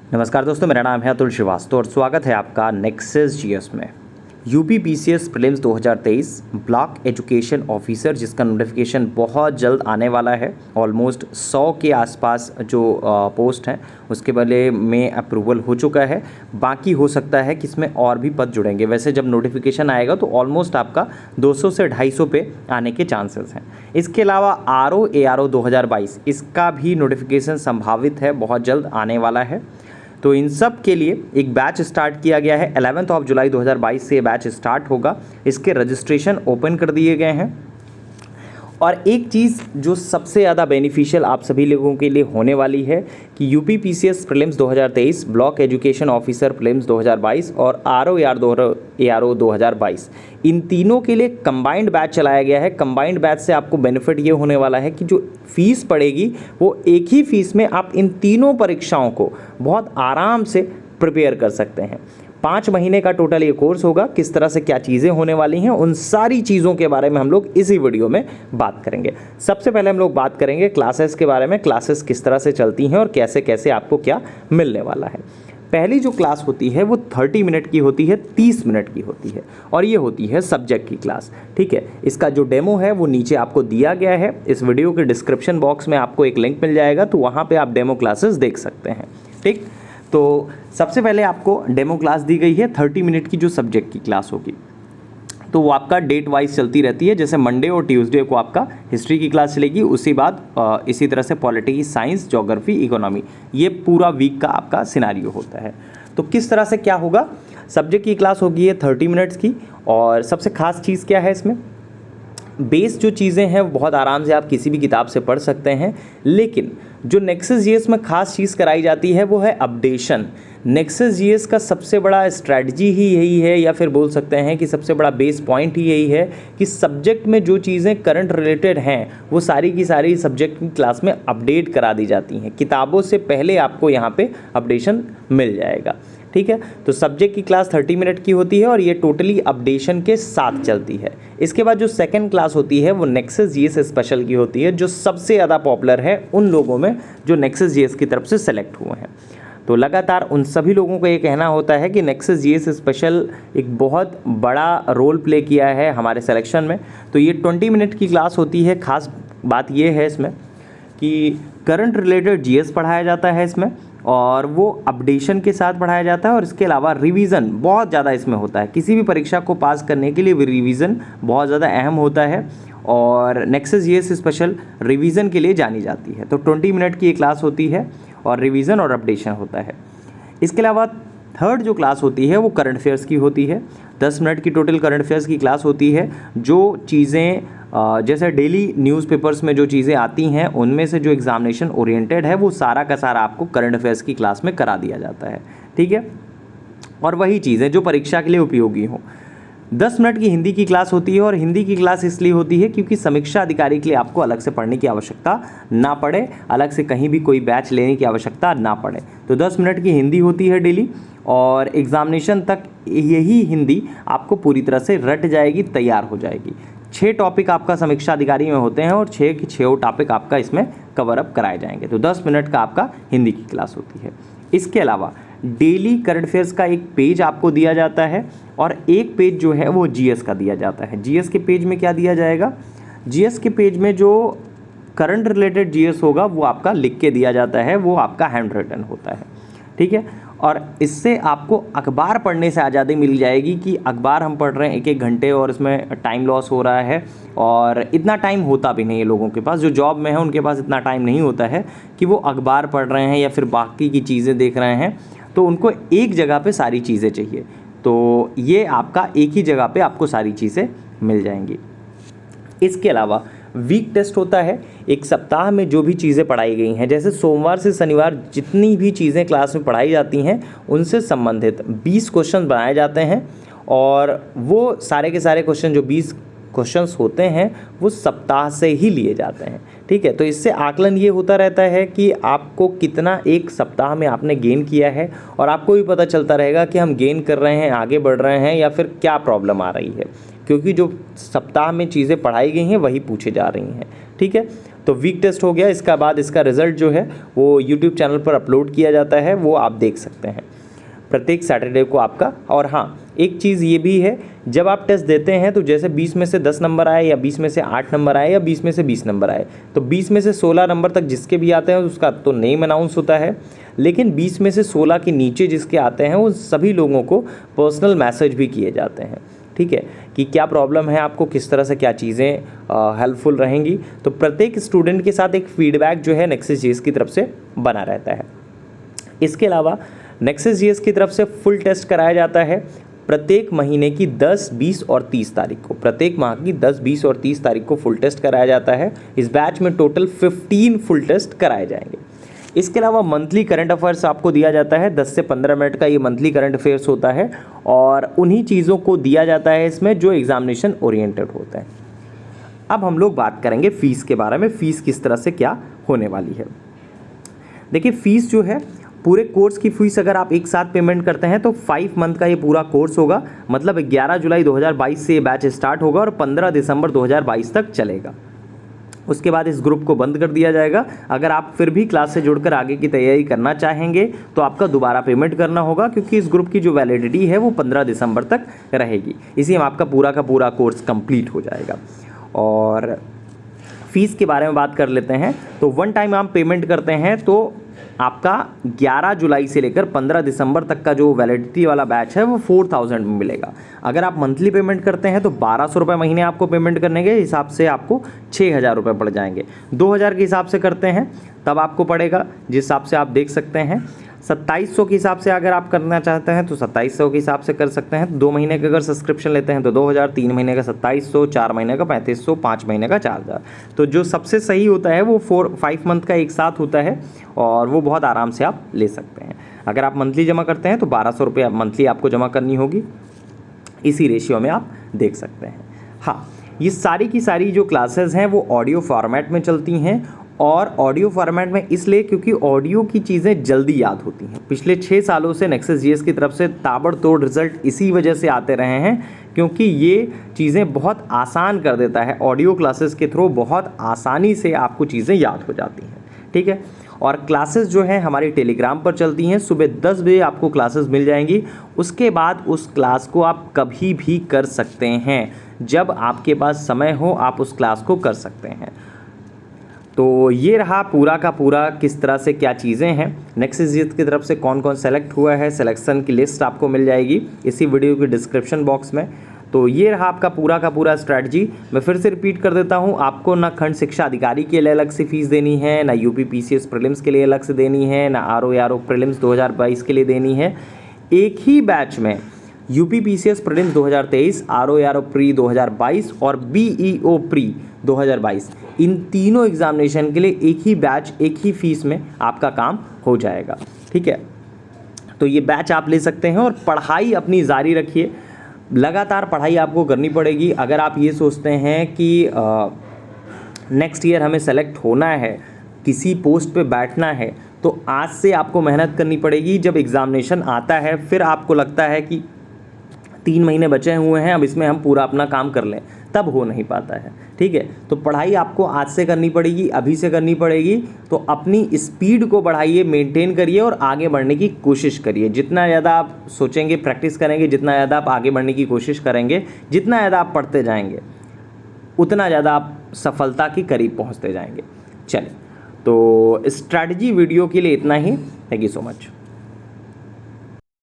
नमस्कार दोस्तों, मेरा नाम है अतुल श्रीवास्तव और स्वागत है आपका नेक्सस जीएस में। UP PCS prelims 2023 block education officer, जिसका नोटिफिकेशन बहुत जल्द आने वाला है। ऑलमोस्ट 100 के आसपास जो पोस्ट हैं उसके बारे में अप्रूवल हो चुका है। बाकी हो सकता है कि इसमें और भी पद जुड़ेंगे। वैसे जब नोटिफिकेशन आएगा तो ऑलमोस्ट आपका 200 से 250 पे आने के चांसेस हैं। इसके अलावा आरओ एआरओ 2022 इसका भी नोटिफिकेशन संभावित है, बहुत जल्द आने वाला है। तो इन सब के लिए एक बैच स्टार्ट किया गया है। 11 जुलाई 2022 से ये बैच स्टार्ट होगा। इसके रजिस्ट्रेशन ओपन कर दिए गए हैं। और एक चीज़ जो सबसे ज़्यादा बेनिफिशियल आप सभी लोगों के लिए होने वाली है कि UP PCS prelims 2023, block education officer prelims 2022 और आरओ एआरओ 2022 इन तीनों के लिए कंबाइंड बैच चलाया गया है। कंबाइंड बैच से आपको बेनिफिट ये होने वाला है कि जो फीस पड़ेगी वो एक ही फीस में आप इन तीनों परीक्षाओं को बहुत आराम से प्रिपेयर कर सकते हैं। 5 महीने का टोटल ये कोर्स होगा। किस तरह से क्या चीज़ें होने वाली हैं उन सारी चीज़ों के बारे में हम लोग इसी वीडियो में बात करेंगे। सबसे पहले हम लोग बात करेंगे क्लासेस के बारे में। क्लासेस किस तरह से चलती हैं और कैसे कैसे आपको क्या मिलने वाला है। पहली जो क्लास होती है वो 30 मिनट की होती है, 30 मिनट की होती है और ये होती है सब्जेक्ट की क्लास। ठीक है, इसका जो डेमो है वो नीचे आपको दिया गया है। इस वीडियो के डिस्क्रिप्शन बॉक्स में आपको एक लिंक मिल जाएगा, तो वहाँ पर आप डेमो क्लासेस देख सकते हैं। ठीक, तो सबसे पहले आपको डेमो क्लास दी गई है 30 मिनट की, जो सब्जेक्ट की क्लास होगी। तो वो आपका डेट वाइज चलती रहती है। जैसे मंडे और ट्यूसडे को आपका हिस्ट्री की क्लास चलेगी, उसी बाद इसी तरह से पॉलिटी, साइंस, ज्योग्राफी, इकोनॉमी, ये पूरा वीक का आपका सिनारियो होता है। तो किस तरह से क्या होगा, सब्जेक्ट की क्लास होगी ये 30 मिनट्स की। और सबसे खास चीज़ क्या है इसमें, बेस जो चीज़ें हैं वो बहुत आराम से आप किसी भी किताब से पढ़ सकते हैं। लेकिन जो नेक्सस जीएस में खास चीज़ कराई जाती है वो है अपडेशन। नेक्सस जीएस का सबसे बड़ा स्ट्रैटेजी ही यही है, या फिर बोल सकते हैं कि सबसे बड़ा बेस पॉइंट ही यही है कि सब्जेक्ट में जो चीज़ें करंट रिलेटेड हैं वो सारी की सारी सब्जेक्ट की क्लास में अपडेट करा दी जाती हैं। किताबों से पहले आपको यहाँ पे अपडेशन मिल जाएगा। ठीक है, तो सब्जेक्ट की क्लास 30 मिनट की होती है और ये टोटली अपडेशन के साथ चलती है। इसके बाद जो सेकंड क्लास होती है वो नेक्सस जीएस स्पेशल की होती है, जो सबसे ज़्यादा पॉपुलर है उन लोगों में जो नेक्सस जीएस की तरफ से सेलेक्ट हुए हैं। तो लगातार उन सभी लोगों को ये कहना होता है कि नेक्सस जीएस स्पेशल एक बहुत बड़ा रोल प्ले किया है हमारे सिलेक्शन में। तो ये 20 मिनट की क्लास होती है। खास बात ये है इसमें कि करंट रिलेटेड जीएस पढ़ाया जाता है इसमें, और वो अपडेशन के साथ पढ़ाया जाता है। और इसके अलावा रिवीजन बहुत ज़्यादा इसमें होता है। किसी भी परीक्षा को पास करने के लिए रिवीजन बहुत ज़्यादा अहम होता है और नेक्सस जीएस स्पेशल रिवीजन के लिए जानी जाती है। तो 20 मिनट की ये क्लास होती है और रिवीजन और अपडेशन होता है। इसके अलावा थर्ड जो क्लास होती है वो करंट अफेयर्स की होती है। 10 मिनट की टोटल करंट अफेयर्स की क्लास होती है। जो चीज़ें जैसे डेली न्यूज़पेपर्स में जो चीज़ें आती हैं उनमें से जो एग्जामिनेशन ओरिएंटेड है वो सारा का सारा आपको करंट अफेयर्स की क्लास में करा दिया जाता है। ठीक है, और वही चीज़ें जो परीक्षा के लिए उपयोगी हों। 10 मिनट की हिंदी की क्लास होती है और हिंदी की क्लास इसलिए होती है क्योंकि समीक्षा अधिकारी के लिए आपको अलग से पढ़ने की आवश्यकता ना पड़े, अलग से कहीं भी कोई बैच लेने की आवश्यकता ना पड़े। तो 10 मिनट की हिंदी होती है डेली और एग्जामिनेशन तक यही हिंदी आपको पूरी तरह से रट जाएगी, तैयार हो जाएगी। 6 टॉपिक आपका समीक्षा अधिकारी में होते हैं और 6 के 6 टॉपिक आपका इसमें कवर अप कराए जाएंगे। तो 10 मिनट का आपका हिंदी की क्लास होती है। इसके अलावा डेली करंट अफेयर्स का एक पेज आपको दिया जाता है और एक पेज जो है वो जीएस का दिया जाता है। जीएस के पेज में क्या दिया जाएगा, जीएस के पेज में जो करंट रिलेटेड जीएस होगा वो आपका लिख के दिया जाता है, वो आपका हैंड रिटन होता है। ठीक है, और इससे आपको अखबार पढ़ने से आज़ादी मिल जाएगी कि अखबार हम पढ़ रहे हैं 1-1 घंटे और इसमें टाइम लॉस हो रहा है। और इतना टाइम होता भी नहीं है लोगों के पास, जो जॉब में है उनके पास इतना टाइम नहीं होता है कि वो अखबार पढ़ रहे हैं या फिर बाकी की चीज़ें देख रहे हैं। तो उनको एक जगह पे सारी चीज़ें चाहिए, तो ये आपका एक ही जगह पे आपको सारी चीज़ें मिल जाएंगी। इसके अलावा वीक टेस्ट होता है। एक सप्ताह में जो भी चीज़ें पढ़ाई गई हैं, जैसे सोमवार से शनिवार जितनी भी चीज़ें क्लास में पढ़ाई जाती हैं उनसे संबंधित 20 क्वेश्चन बनाए जाते हैं और वो सारे के सारे क्वेश्चन जो 20 क्वेश्चंस होते हैं वो सप्ताह से ही लिए जाते हैं। ठीक है, तो इससे आकलन ये होता रहता है कि आपको कितना एक सप्ताह में आपने गेन किया है और आपको भी पता चलता रहेगा कि हम गेन कर रहे हैं, आगे बढ़ रहे हैं या फिर क्या प्रॉब्लम आ रही है, क्योंकि जो सप्ताह में चीज़ें पढ़ाई गई हैं वही पूछे जा रही हैं। ठीक है, तो वीक टेस्ट हो गया, इसका बाद इसका रिजल्ट जो है वो यूट्यूब चैनल पर अपलोड किया जाता है, वो आप देख सकते हैं प्रत्येक सैटरडे को आपका। और हाँ, एक चीज़ ये भी है, जब आप टेस्ट देते हैं तो जैसे 20 में से 10 नंबर आए या 20 में से 8 नंबर आए या 20 में से 20 नंबर आए, तो 20 में से 16 नंबर तक जिसके भी आते हैं उसका तो नेम अनाउंस होता है, लेकिन 20 में से 16 के नीचे जिसके आते हैं उन सभी लोगों को पर्सनल मैसेज भी किए जाते हैं, ठीक है, कि क्या प्रॉब्लम है आपको, किस तरह से क्या चीज़ें हेल्पफुल रहेंगी। तो प्रत्येक स्टूडेंट के साथ एक फीडबैक जो है नेक्सस जीएस की तरफ से बना रहता है। इसके अलावा नेक्सस जीएस की तरफ से फुल टेस्ट कराया जाता है प्रत्येक महीने की 10, 20 और 30 तारीख को। प्रत्येक माह की 10, 20 और 30 तारीख को फुल टेस्ट कराया जाता है। इस बैच में टोटल 15 फुल टेस्ट कराए जाएंगे। इसके अलावा मंथली करंट अफेयर्स आपको दिया जाता है, 10 से 15 मिनट का ये मंथली करंट अफेयर्स होता है और उन्हीं चीज़ों को दिया जाता है इसमें जो एग्जामिनेशन ओरिएंटेड होता है। अब हम लोग बात करेंगे फ़ीस के बारे में, फ़ीस किस तरह से क्या होने वाली है। देखिए, फ़ीस जो है पूरे कोर्स की फ़ीस अगर आप एक साथ पेमेंट करते हैं तो 5 मंथ का ये पूरा कोर्स होगा, मतलब 11 जुलाई 2022 से ये बैच स्टार्ट होगा और 15 दिसंबर 2022 तक चलेगा। उसके बाद इस ग्रुप को बंद कर दिया जाएगा। अगर आप फिर भी क्लास से जुड़कर आगे की तैयारी करना चाहेंगे तो आपका दोबारा पेमेंट करना होगा, क्योंकि इस ग्रुप की जो वैलिडिटी है वो 15 दिसंबर तक रहेगी। इसी में आपका पूरा का पूरा कोर्स कंप्लीट हो जाएगा। और फीस के बारे में बात कर लेते हैं तो वन टाइम आप पेमेंट करते हैं तो आपका 11 जुलाई से लेकर 15 दिसंबर तक का जो वैलिडिटी वाला बैच है वो 4000 में मिलेगा। अगर आप मंथली पेमेंट करते हैं तो 1200 रुपये महीने आपको पेमेंट करने के हिसाब से आपको 6000 रुपये पड़ जाएंगे। 2000 के हिसाब से करते हैं तब आपको पड़ेगा, जिस हिसाब से आप देख सकते हैं 2700 के हिसाब से अगर आप करना चाहते हैं तो 2700 के हिसाब से कर सकते हैं। 2 महीने का अगर सब्सक्रिप्शन लेते हैं तो 2000, 3 महीने का 2700, 4 महीने का 3500, 5 महीने का 4000। तो जो सबसे सही होता है वो 5 मंथ का एक साथ होता है और वो बहुत आराम से आप ले सकते हैं। अगर आप मंथली जमा करते हैं तो 1200 रुपये मंथली आपको जमा करनी होगी। इसी रेशियो में आप देख सकते हैं। हाँ, ये सारी की सारी जो क्लासेस हैं वो ऑडियो फॉर्मेट में चलती हैं और ऑडियो फॉर्मेट में इसलिए क्योंकि ऑडियो की चीज़ें जल्दी याद होती हैं। पिछले 6 सालों से नेक्सस जीएस की तरफ से ताबड़तोड़ रिजल्ट इसी वजह से आते रहे हैं, क्योंकि ये चीज़ें बहुत आसान कर देता है। ऑडियो क्लासेस के थ्रू बहुत आसानी से आपको चीज़ें याद हो जाती हैं, ठीक है। और क्लासेस जो है हमारी टेलीग्राम पर चलती हैं। सुबह 10 बजे आपको क्लासेस मिल जाएंगी। उसके बाद उस क्लास को आप कभी भी कर सकते हैं, जब आपके पास समय हो आप उस क्लास को कर सकते हैं। तो ये रहा पूरा का पूरा किस तरह से क्या चीज़ें हैं। नेक्सस जीएस की तरफ से कौन कौन सेलेक्ट हुआ है, सिलेक्शन की लिस्ट आपको मिल जाएगी इसी वीडियो के डिस्क्रिप्शन बॉक्स में। तो ये रहा आपका पूरा का पूरा स्ट्रैटेजी। मैं फिर से रिपीट कर देता हूँ, आपको ना खंड शिक्षा अधिकारी के लिए अलग से फीस देनी है, ना यूपी पीसीएस प्रीलिम्स के लिए अलग से देनी है, ना आरओ प्रीलिम्स 2022 के लिए देनी है। एक ही बैच में UP PCS prelims 2023, RO pre 2022 और बीईओ प्री 2022, इन तीनों एग्जामिनेशन के लिए एक ही बैच एक ही फीस में आपका काम हो जाएगा, ठीक है। तो ये बैच आप ले सकते हैं और पढ़ाई अपनी जारी रखिए। लगातार पढ़ाई आपको करनी पड़ेगी। अगर आप ये सोचते हैं कि नेक्स्ट ईयर हमें सेलेक्ट होना है, किसी पोस्ट पे बैठना है, तो आज से आपको मेहनत करनी पड़ेगी। जब एग्ज़ामिनेशन आता है फिर आपको लगता है कि 3 महीने बचे हुए हैं, अब इसमें हम पूरा अपना काम कर लें, तब हो नहीं पाता है, ठीक है। तो पढ़ाई आपको आज से करनी पड़ेगी, अभी से करनी पड़ेगी। तो अपनी स्पीड को बढ़ाइए, मेंटेन करिए और आगे बढ़ने की कोशिश करिए। जितना ज़्यादा आप सोचेंगे, प्रैक्टिस करेंगे, जितना ज़्यादा आप आगे बढ़ने की कोशिश करेंगे, जितना ज़्यादा आप पढ़ते जाएंगे, उतना ज़्यादा आप सफलता के करीब पहुँचते जाएंगे। चलिए, तो स्ट्रैटेजी वीडियो के लिए इतना ही। Thank you so much.